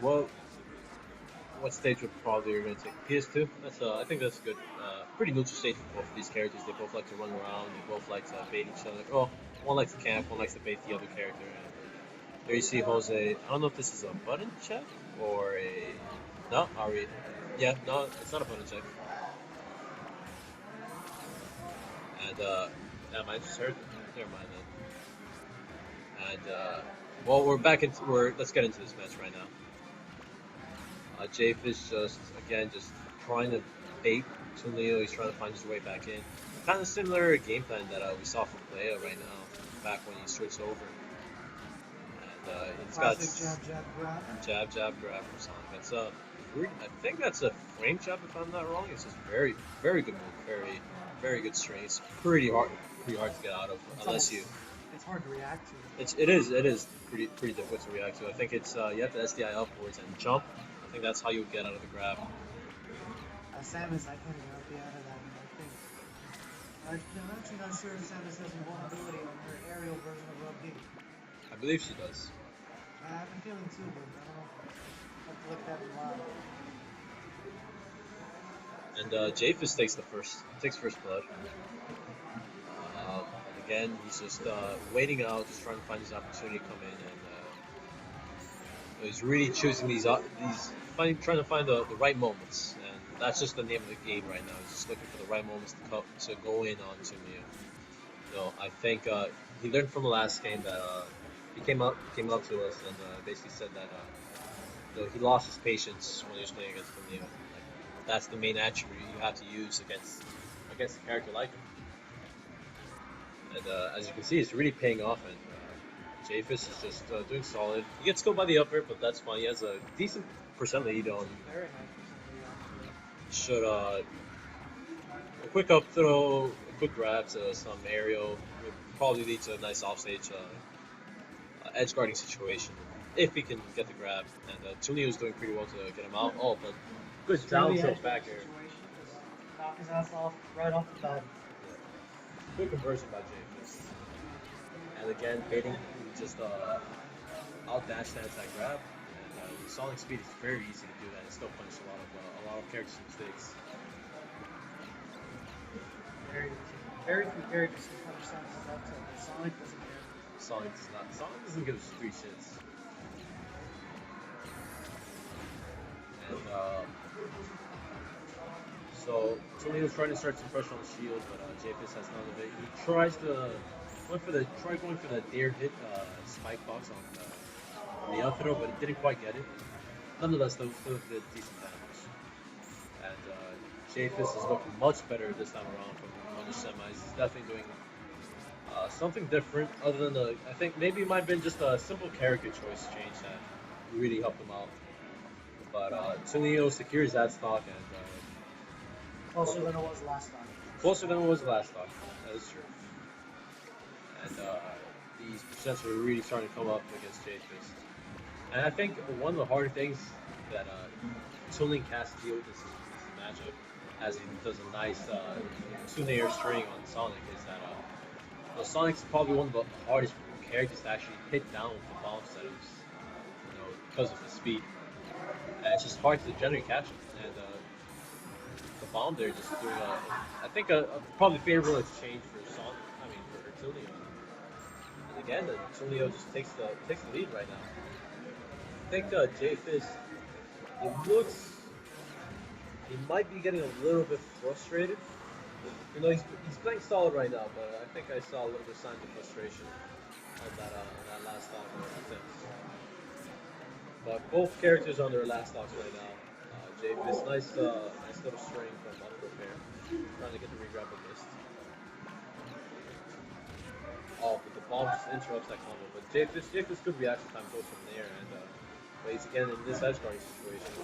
Well, what stage would probably you're going to take? PS2. That's I think that's a good, pretty neutral stage for both of these characters. They both like to run around. They both like to bait each other. Oh, one likes to camp. One likes to bait the other character. And there you see Jose. I don't know if this is a button check or a no. Are we? Yeah, no, it's not a button check. And damn, I just heard. Never mind then. And well, we're back into let's get into this match right now. Jfyst just again just trying to bait Toon. He's trying to find his way back in. Kind of similar game plan that we saw from Playa right now, back when he switched over. And it's got Classic jab, grab. Jab grab from Sonic. That's I think that's a frame jab if I'm not wrong. It's just very good move, very good string. It's pretty hard to get out of unless you. It's hard to react to. It is pretty difficult to react to. I think it's you have to SDI upwards and jump. I think that's how you get out of the grab. Samus, I can't even help you out of that. I'm actually not sure if Samus has invulnerability on her aerial version of Rub D. I believe she does. I have a feeling too, but I don't know. I have to look that up. And Jfyst takes first blood. And again, he's just waiting out, just trying to find his opportunity to come in, and he's really choosing trying to find the right moments, and that's just the name of the game right now. He's just looking for the right moments to go in on Toon. I think he learned from the last game that he came up to us and basically said that he lost his patience when he was playing against Toon. Like, that's the main attribute you have to use against a character like him. And as you can see, it's really paying off. And Jfyst is just doing solid. He gets killed by the upper, but that's fine. He has a decent percent lead on. Very nice. Should a quick up throw, a quick grab to some aerial would probably lead to a nice offstage edge guarding situation if he can get the grab. And Toon is doing pretty well to get him out. Oh, but good down tilt back here. Knock his ass off right off the bat. Good conversion by Jfyst. And again, baiting just out dash that grab. And with Sonic speed, it's very easy to do that and still punish a lot of characters' mistakes. Very few characters can punish Samus up to, but Sonic doesn't care. Sonic doesn't give us three shits. And so Toon was trying to start some pressure on the shield, but Jfyst has none of it. He tries going for the dare hit spike box on the up throw, but he didn't quite get it. Nonetheless, still did decent damage. And Jfyst is looking much better this time around from the semis. He's definitely doing something different, other than I think maybe it might have been just a simple character choice change that really helped him out. But Toon secures that stock and. Closer than it was last time. Closer than it was last time. That is true. And these percents were really starting to come up against Jfyst. And I think one of the harder things that Toon has to deal with this matchup, as he does a nice Toon string on Sonic, is that Sonic's probably one of the hardest characters to actually hit down with the bomb setups, because of his speed. And it's just hard to generally catch him. And the bomb there just doing I think a probably favorable exchange for Toon. And again, Toon just takes the lead right now. I think Jfyst, he might be getting a little bit frustrated. He's playing solid right now, but I think I saw a little bit of signs of frustration on that last stock attempt. But both characters on their last stocks right now. Jfyst, nice little string from up there, trying to get the regrab but missed. Oh, but the bomb just interrupts that combo. But Jfyst good reaction time goes from there, and but he's again in this edge guarding situation.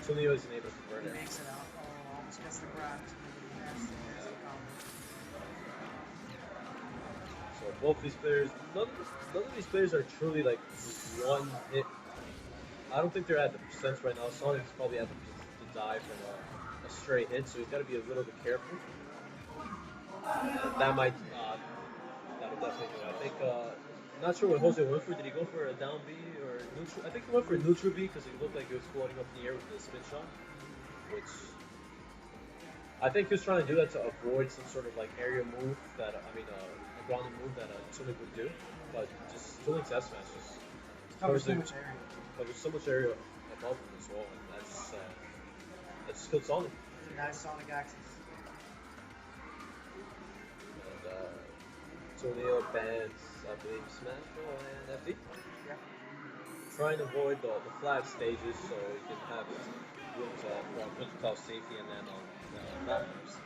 Toon isn't able to convert it. Makes it out. Oh, almost gets the grab. So both these players, none of these players are truly like one hit. I don't think they're at the percents right now. Sonic's probably at the die from a straight hit, so he's got to be a little bit careful. That'll definitely do it. I think, not sure what Jose went for. Did he go for a down B or neutral. I think he went for neutral B because he looked like he was floating up in the air with the spin shot, which I think he was trying to do that to avoid some sort of like area move that a grounded move that Tunic would do, but just Tunic's S smash just Covers so much area. covers so much area above him as well, and that's just killed Sonic. Nice Sonic axis. And Tonio bans, I believe, Smash and FD. Yeah. Trying to avoid the flat stages so he can have rooms for projectile safety and then on platforms.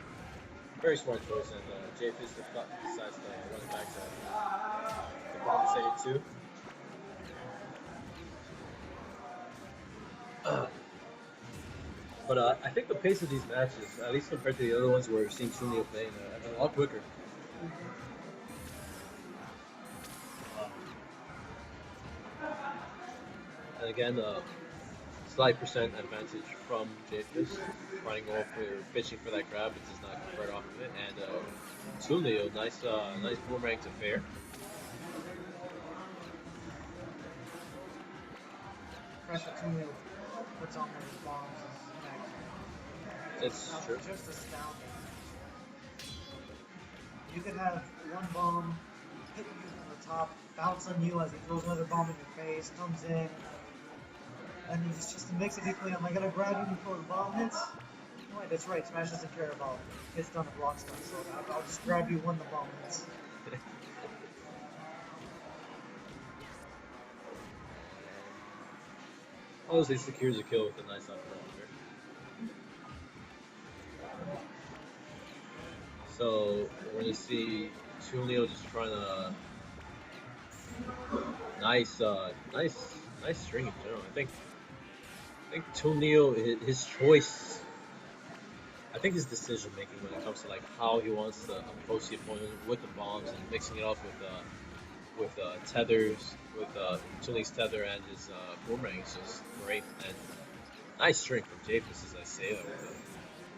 Very smart choice, and Jfyst decides to run it back to compensate it too. But I think the pace of these matches, at least compared to the other ones where we've seen Tunio playing, have been a lot quicker. And again, slight percent advantage from Jfyst, running off for pitching for that grab, but does not convert off of it. And Tunio, nice boomerang to fair. Pressure Tunio puts on those bombs is It's true. just astounding. You could have one bomb hit you from the top, bounce on you as he throws another bomb in your face, comes in, and it's just a mix of equally, am I gonna grab you before the bomb hits? Wait, that's right, Smash doesn't care about hits done a block stuff, so I'll just grab you when the bomb hits. Obviously secures a kill with a nice up here. So we're gonna see Tunio just trying to nice string in general. I think Tunio, his choice, I think his decision making when it comes to like how he wants to approach the opponent with the bombs and mixing it up with tethers, with Tuning's tether and his boomerang is just great. And nice string from Jfyst, as I say that,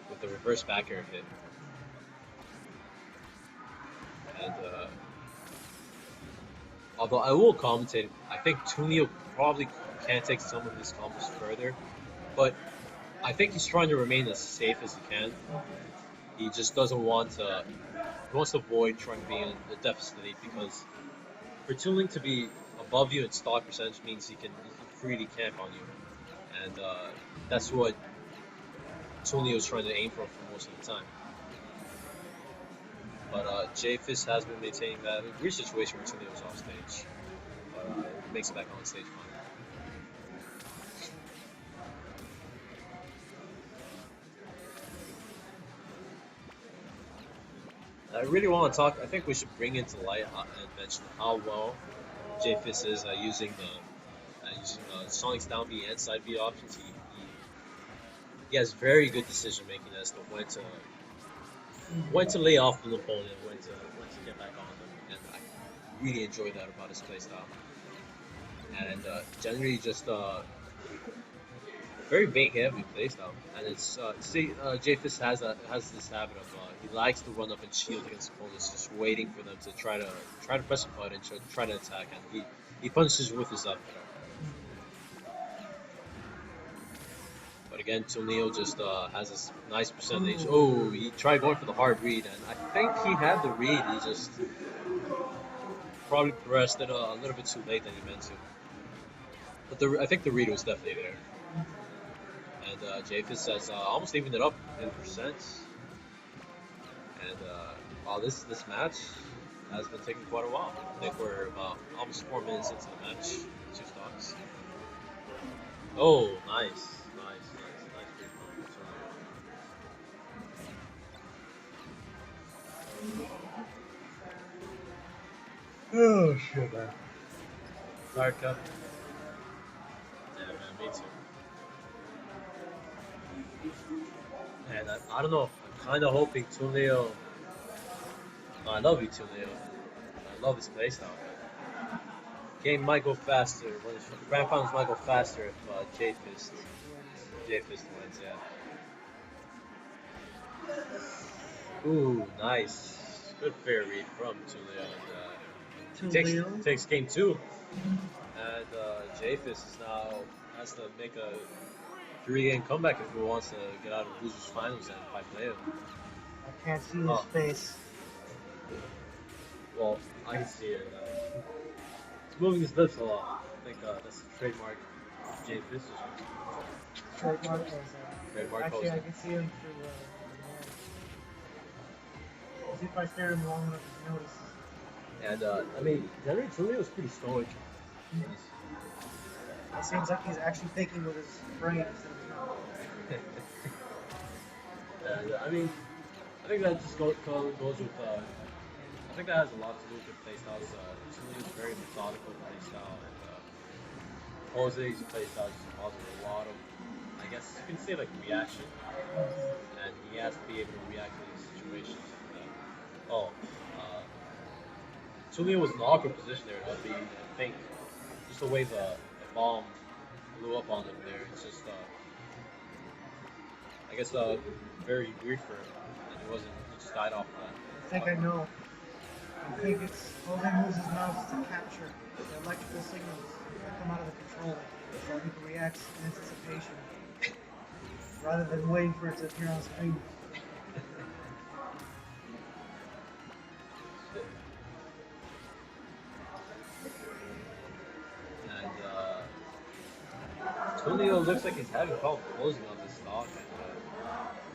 with the reverse back air hit. And although I will commentate, I think Tunio probably can take some of his combos further, but I think he's trying to remain as safe as he can. He just doesn't want to. He wants to avoid trying to be in the deficit lead because for Toon to be above you in stock percentage means he can freely camp on you, and that's what Tunio is trying to aim for most of the time. But Jfyst has been maintaining that. We reached a situation where Tunio was off stage, but makes it back on stage finally. I really want to talk. I think we should bring into light and mention how well Jfyst is using Sonic's down B and side B options. He has very good decision making as to when to lay off an opponent, when to get back on them, and I really enjoy that about his playstyle. And generally just very bait heavy playstyle, and it's Jfyst has this habit of he likes to run up and shield against opponents, just waiting for them to try to press a button, try to attack, and he punishes with his up. But again, Tunio just has this nice percentage. Oh, he tried going for the hard read, and I think he had the read. He just probably pressed it a little bit too late than he meant to. But I think the read was definitely there. And Jfyst has almost evened it up in percents. And wow, this match has been taking quite a while. I think we're about almost 4 minutes into the match. 2 stocks. Oh, nice. Oh shit, man. Hard cup. Yeah, man, me too. And I don't know. I'm kind of hoping Tunio. I love you, Tunio. I love his playstyle. Game might go faster. When the grand finals might go faster if Jfyst wins. Yeah. Ooh, nice. Good fair read from Tunio. And, takes game 2. and Jfyst is now has to make a 3-game comeback if he wants to get out of losers finals and by play him. I can't see his face. Well, I can see it. He's moving his lips a lot. I think that's the trademark Jfyst. Trademark pose. Trademark Actually, pose. I can see him through. See if I stare him long enough to notice. And I mean, generally Toon was pretty stoic. It seems like he's actually thinking with his brain instead of his mouth. And I mean, I think that just goes with. I think that has a lot to do with the playstyles. Toon is very methodical playstyle, and Jose's playstyle just causes a lot of, I guess you can say, like reaction, and he has to be able to react to these situations. Toon was in an awkward position there. I think just the way the bomb blew up on him there. It's just, I guess, very weird for him. And he just died off that. I think I know. I think it's Jose moves his mouth to capture the electrical signals that come out of the controller, so he can react in anticipation rather than waiting for it to appear on screen. Toon looks like he's having trouble closing on this stock, and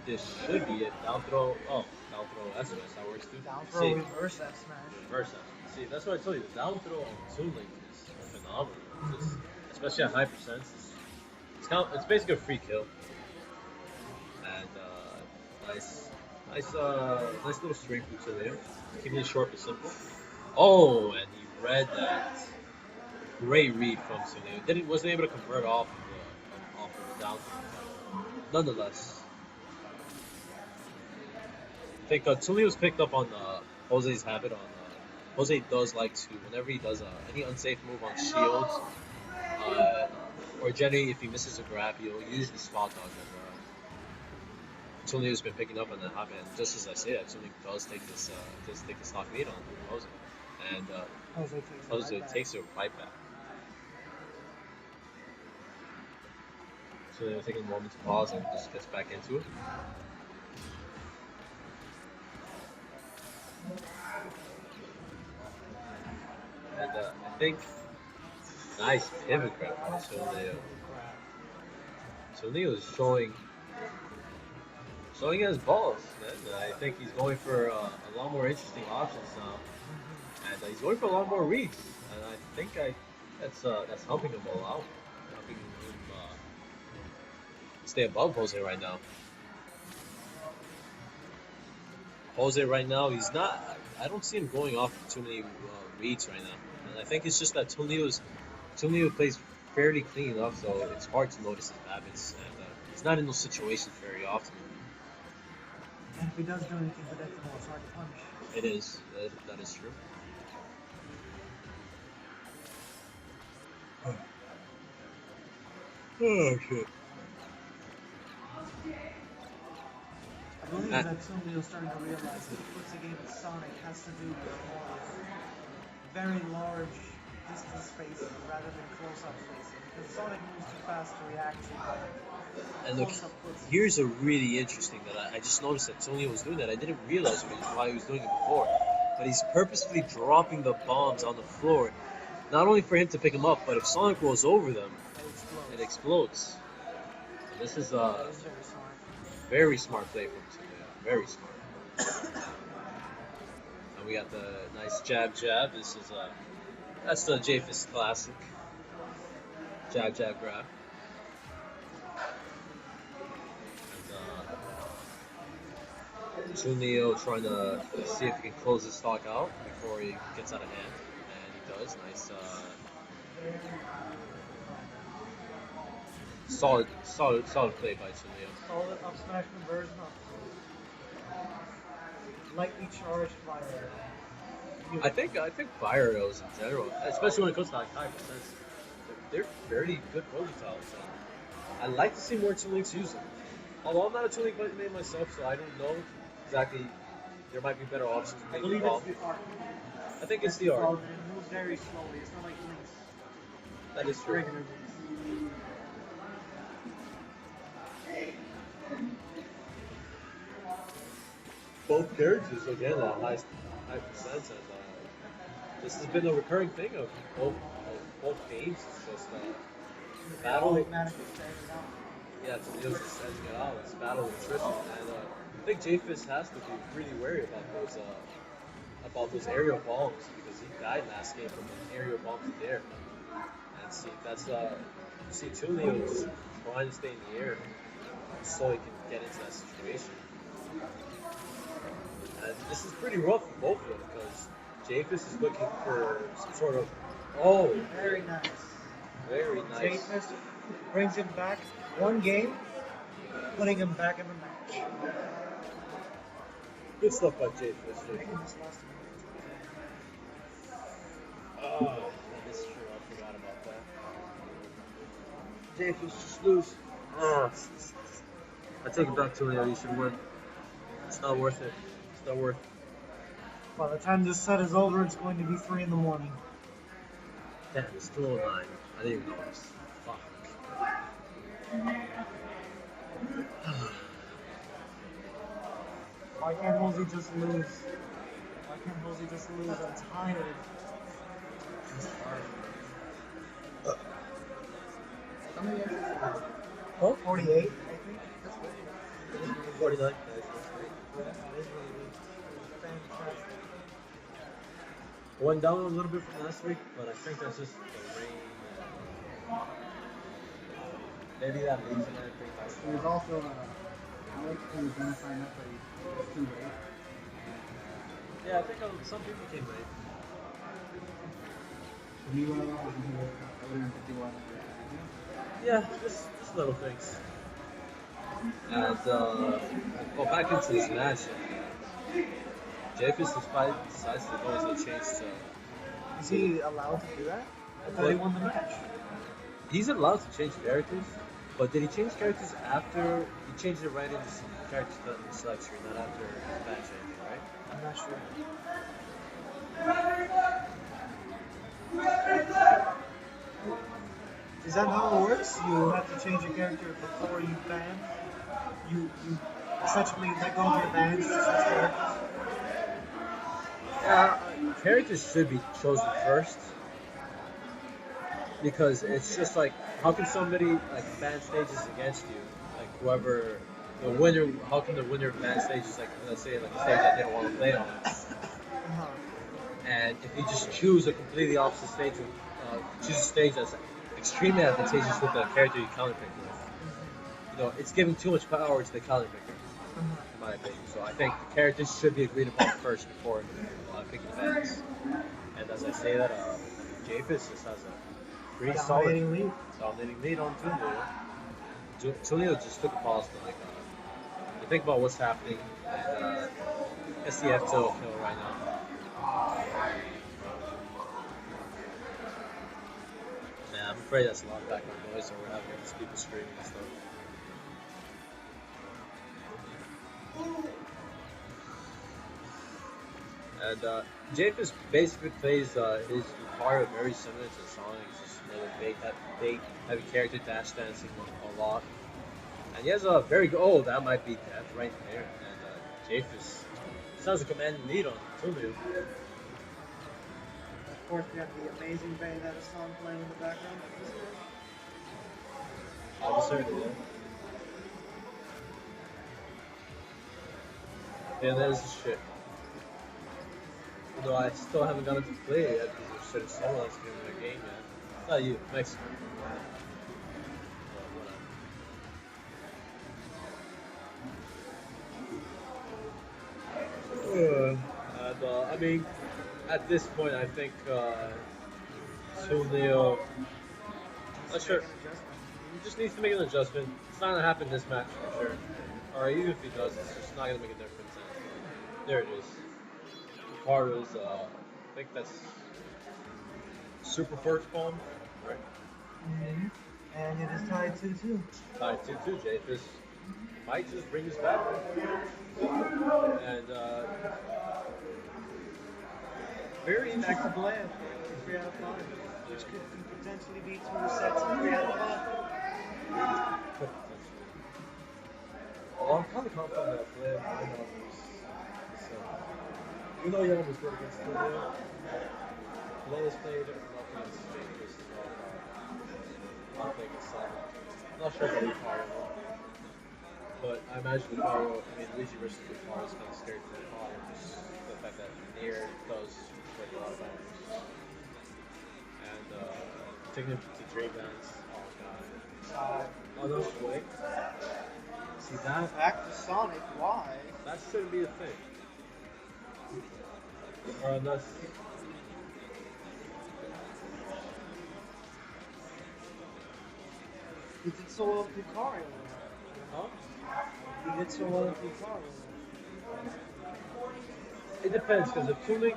this should be it. Down throw S smash, that works too. Down throw, reverse F smash. Reverse F. See, that's what I told you. The down throw on Toon Link is phenomenal. Especially at high percents. It's basically a free kill. And nice little string from Toon. Keeping it short but simple. Oh, and he read that. Great read from Toon. Wasn't able to convert off of the down throw. Nonetheless, I think Toon was picked up on Jose's habit. Jose does like to, whenever he does any unsafe move on shields, or generally if he misses a grab, he'll usually spot dodge it. Toon has been picking up on that habit, and just as I say that, Toon does take this stock lead on Jose, and Jose takes it right back. So they're taking a moment to pause and just gets back into it. And I think nice pivot grab from Toon is showing his balls, man. I think he's going for a lot more interesting options now, and he's going for a lot more reads. And I think that's helping him all out, helping him stay above Jose right now. Jose right now, he's not. I don't see him going off too many reads right now, and I think it's just that Toon plays fairly clean enough, so it's hard to notice his habits, and he's not in those situations very often. And if he does do anything predictable, it's hard to punish. It is. That is true. Oh shit. I believe that Toon starting to realize that he puts a game with Sonic has to do with very large distance spacing rather than close-up spacing, because Sonic moves too fast to react to and look, here's a really interesting that I just noticed that Toon was doing that. I didn't realize why he was doing it before, but he's purposefully dropping the bombs on the floor, not only for him to pick them up, but if Sonic rolls over them, it explodes. So this is very smart play from Toon. Very smart. And we got the nice jab. This is that's the Jfyst classic. Jab grab. And Toon trying to see if he can close his stock out before he gets out of hand, and he does. Nice. Solid play by Toon. Solid up smash conversion of lightly charged fire. I think fire arrows in general, especially when it comes to like high percents, they're fairly good projectiles. I like to see more Toon use them. Although I'm not a Toon man myself, so I don't know exactly. There might be better options. I believe it's the art. I think it's the art. It moves very slowly. It's not like Link's. That is true. Regular moves. Both characters again at high percents, and this has been a recurring thing of both games. It's just the battle. Automatically standing out. Yeah, Toledo's just sending it out. It's battle nutrition, and I think Jfyst has to be really wary about those aerial bombs because he died last game from an aerial bomb to there. And see, that's see Toon just trying to stay in the air so he can get into that situation. And this is pretty rough for both of them because Jfyst is looking for some sort of Very nice. very nice. Jfyst brings him back one game, putting him back in the match. Good stuff by Jfyst. I think this lost him. That is true. I forgot about that. Jfyst just lose. I take it back to Leo. You should win. It's not worth it. It's not worth it. By the time this set is over, it's going to be 3 in the morning. Damn, it's 2:09. I didn't even notice. Fuck. Why can't Halsey just lose? Why can't Halsey just lose? I'm tired. How many entries? Oh, 48, I think. That's good. 49. That is really good. Fantastic. Went down a little bit from last week, but I think that's just the rain. Maybe that leaves and everything. There's also Alex who was going to sign up, but he was too late. Yeah, I think some people came late. Meanwhile, he was 151. Yeah, just little things. And well, back into this match, Jfyst decides to go into the change to. Is he allowed to do that? I thought he won the match. He's allowed to change characters, but did he change characters after? He changed it right into characters in the select screen, not after the match ending, right? I'm not sure. Is that how it works? You have to change your character before you ban? You essentially let go of your bans to switch characters? Characters should be chosen first because it's just like how can somebody like ban stages against you, like whoever the winner? How can the winner ban stages like let's say like a stage that they don't want to play on? And if you just choose a completely opposite stage, choose a stage that's extremely advantageous with the character you counterpick with, it's giving too much power to the counterpicker, in my opinion. So I think the characters should be agreed upon first before picking the bans. And as I say that, Jfyst just has a pretty solid dominating lead on Toon. Toon just took a pause to think about what's happening and SDF to kill right now. Yeah, I'm afraid that's a lot of background noise, so we're having these people screaming and stuff. And Jfyst basically plays his Lucario very similar to Sonic. It's just another big, heavy character, dash dancing a lot. And he has a very good. Oh, that might be death right there. And Jfyst sounds a commanding lead on Toon. Of course, we have the amazing Bayonetta song playing in the background. Obviously, yeah, that is shit. Although I still haven't gotten to play it yet because there's someone else giving me a game yet. It's not you, Mexico. And I mean, at this point, I think Toon, not sure. He just needs to make an adjustment. It's not gonna happen this match for sure. Or even if he does, it's just not gonna make a difference. And there it is. Lucario's, I think that's super first bomb, right? Mm-hmm. And it is tied 2-2. Tied 2-2. Jfyst might just bring us back. And very Back interesting. to Bland. 3 out of 5. Which could be potentially be 2 sets of 3 out of that. Well, I'm kind of confident that Flynn might not lose. So, even though he almost did against Lucario, Flynn has played enough against Jfyst as well. I'm thinking Sonic. I'm not sure about Lucario though. But I imagine Lucario, I mean, Luigi versus Lucario is kind of scary for Lucario, just the fact that Nier does break a lot of boundaries. And taking him to Dreamlands, oh god. Oh no, wait. See that? Back to Sonic, why? That shouldn't be a thing. Or unless. He did so well with Lucario. Huh? He did so well with Lucario. It depends, because if Tooney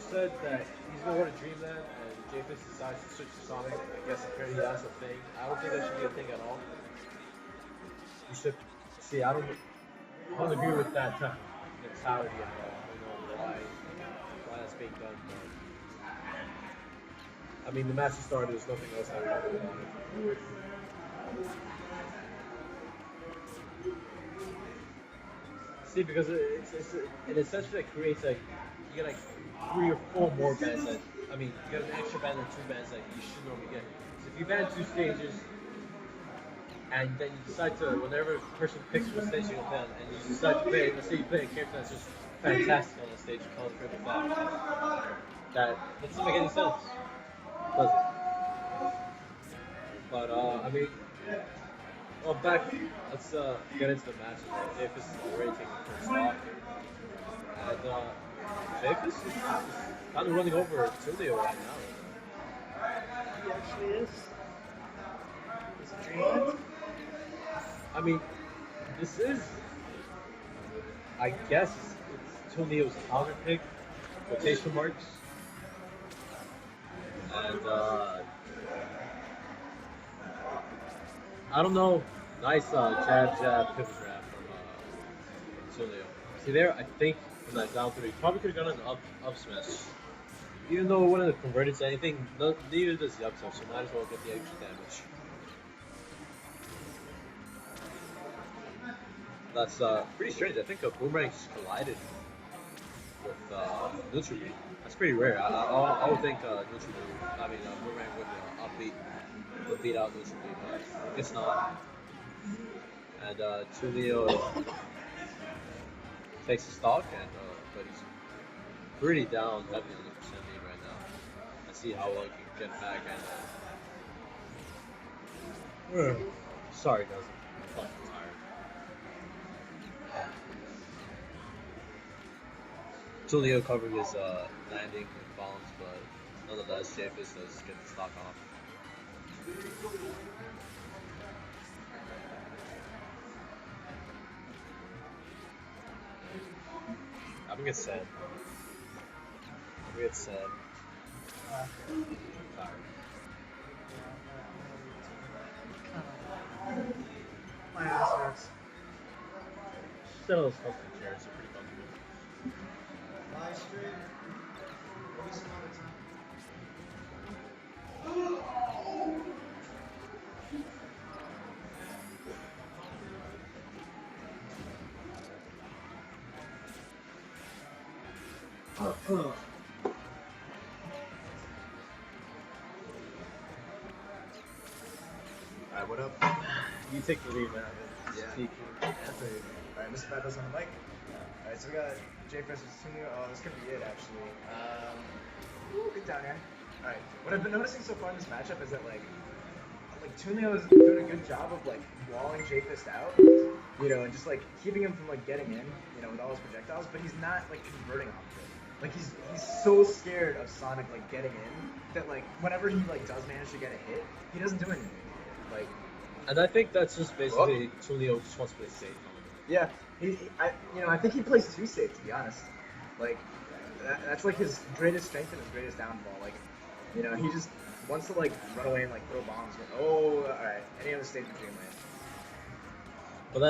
said that he's going to go to Dreamland and Jfyst decides to switch to Sonic, I guess apparently that's a thing. I don't think that should be a thing at all. You should see. I don't agree with that type of mentality at all. I don't know why that's being done. But I mean, the match started. There's nothing else I would do about it. See, because it essentially creates like you get like 3 or 4 more bands that I mean you get an extra band or 2 bands that you should normally get. So if you ban 2 stages and then you decide to whenever a person picks what stage you're gonna play on and you decide to play, let's say you play a character that's just fantastic on the stage, you call it for the fact that doesn't make any sense. But I mean. Well, let's get into the match. Jfyst is already taking the first stock. And Jfyst is kind of running over Tulio right now. He actually is. Is it Dreamland? I mean, this is, I guess, it's Tulio's counter pick, quotation marks. And I don't know. Nice jab, pivot grab from Tulio. See there, I think from that down 3, probably could have gotten an up smash. Even though it wouldn't have converted to anything, neither does the up smash, so might as well get the extra damage. That's pretty strange. I think a boomerang just collided with neutral B. That's pretty rare. I would think boomerang would beat out neutral B, but I guess not. And Tulio takes the stock, and but he's pretty down heavy on the percent lead right now. I see how well he can get back and sorry guys, I'm fucking tired. Tulio covering his landing with bombs, but nonetheless Jfyst does get the stock off. I'm gonna get sad. Tired. My ass hurts. Still, those fucking chairs are pretty comfortable. Live stream. Maybe some other time. Alright, what up? You take the lead, man. Yeah. Alright, Mr. Battle's on the mic. Alright, so we got Jfyst versus Toon. Oh, this could be it, actually. Good down here. Alright, what I've been noticing so far in this matchup is that, like Toonio is doing a good job of, like, walling Jfyst out, you know, and just, like, keeping him from, like, getting in, you know, with all his projectiles, but he's not, like, converting off of it. Like, he's so scared of Sonic, like, getting in, that, like, whenever he, like, does manage to get a hit, he doesn't do anything. Like, and I think that's just basically Tulio just wants to play safe. Yeah, I think he plays too safe, to be honest. Like, that's like his greatest strength and his greatest downfall. Like, you know, he just wants to like run away and like throw bombs. Oh, all right, any other stage in Dreamland. But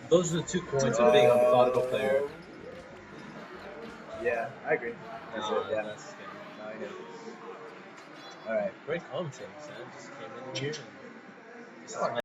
those are the 2 coins of being a methodical player. Yeah, I agree. That's it. Yeah. That's No, I know. All right. Great commentating, Sam. Just came in here and this is Sure. my